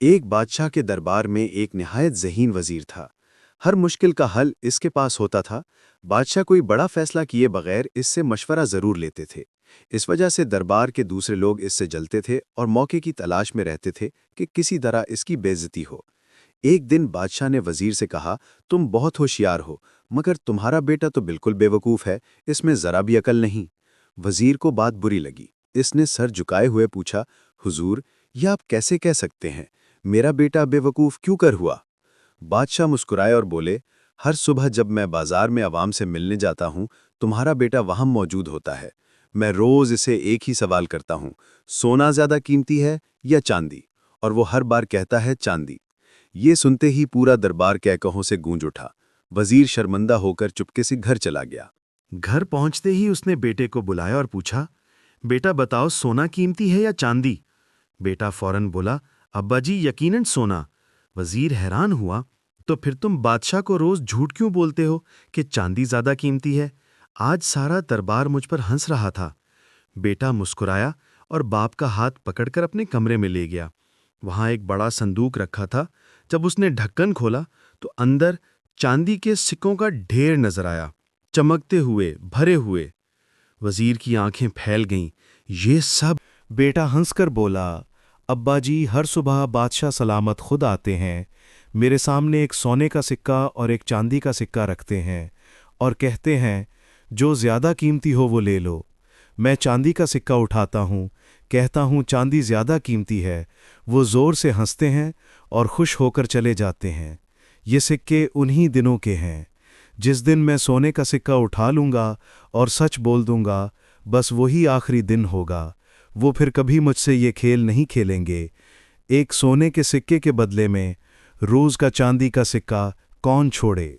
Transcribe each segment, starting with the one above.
ایک बादशाह के दरबार में एक निहायत ज़हीन वज़ीर था। हर मुश्किल का हल इसके पास होता था। बादशाह कोई बड़ा फैसला किए बगैर इससे मशवरा ज़रूर लेते थे। इस वजह से दरबार के दूसरे लोग इससे जलते थे और मौके की तलाश में रहते थे कि किसी तरह इसकी बेइज्जती हो। एक दिन बादशाह ने वज़ीर से कहा, तुम बहुत होशियार हो, मगर तुम्हारा बेटा तो बिल्कुल बेवकूफ़ है, इसमें ज़रा भी अकल नहीं। वज़ीर को बात बुरी लगी। इसने सर झुकाए हुए पूछा, हुजूर, यह आप कैसे कह सकते हैं? मेरा बेटा बेवकूफ़ क्यों कर हुआ? बादशाह मुस्कुराए और बोले, हर सुबह जब मैं बाजार में आवाम से मिलने जाता हूँ, तुम्हारा बेटा वहाँ मौजूद होता है। मैं रोज़ इसे एक ही सवाल करता हूँ, सोना ज़्यादा कीमती है या चांदी? और वो हर बार कहता है चांदी। ये सुनते ही पूरा दरबार कहकहों से गूंज उठा। वजीर शर्मिंदा होकर चुपके से घर चला गया। घर पहुंचते ही उसने बेटे को बुलाया और पूछा, बेटा बताओ सोना कीमती है या चांदी? बेटा फौरन बोला, अब्बा जी यकीनन सोना। वजीर हैरान हुआ, तो फिर तुम बादशाह को रोज झूठ क्यों बोलते हो कि चांदी ज्यादा कीमती है? आज सारा दरबार मुझ पर हंस रहा था। बेटा मुस्कुराया और बाप का हाथ पकड़कर अपने कमरे में ले गया। वहां एक बड़ा संदूक रखा था। जब उसने ढक्कन खोला तो अंदर चांदी के सिक्कों का ढेर नजर आया, चमकते हुए, भरे हुए। वजीर की आंखें फैल गईं। ये सब? बेटा हंसकर बोला, अब्बा जी हर सुबह बादशाह सलामत खुद आते हैं, मेरे सामने एक सोने का सिक्का और एक चांदी का सिक्का रखते हैं और कहते हैं जो ज़्यादा कीमती हो वो ले लो। मैं चांदी का सिक्का उठाता हूँ, कहता हूँ चांदी ज़्यादा कीमती है। वो ज़ोर से हंसते हैं और खुश होकर चले जाते हैं। ये सिक्के उन्हीं दिनों के हैं। जिस दिन मैं सोने का सिक्का उठा लूँगा और सच बोल दूँगा, बस वही आखिरी दिन होगा। वो फिर कभी मुझसे ये खेल नहीं खेलेंगे। एक सोने के सिक्के के बदले में रोज़ का चांदी का सिक्का कौन छोड़े?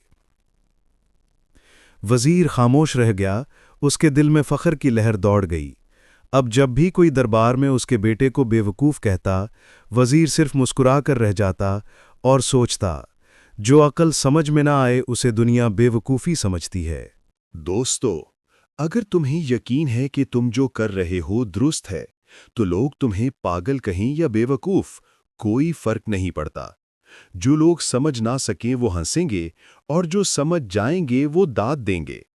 वज़ीर खामोश रह गया। उसके दिल में फ़ख्र की लहर दौड़ गई। अब जब भी कोई दरबार में उसके बेटे को बेवकूफ़ कहता, वज़ीर सिर्फ मुस्कुरा कर रह जाता और सोचता, जो अक्ल समझ में ना आए उसे दुनिया बेवकूफ़ी समझती है। दोस्तों, अगर तुम्हें यकीन है कि तुम जो कर रहे हो दुरुस्त है, तो लोग तुम्हें पागल कहें या बेवकूफ़, कोई फर्क नहीं पड़ता। जो लोग समझ ना सकें वो हंसेंगे और जो समझ जाएंगे वो दाद देंगे।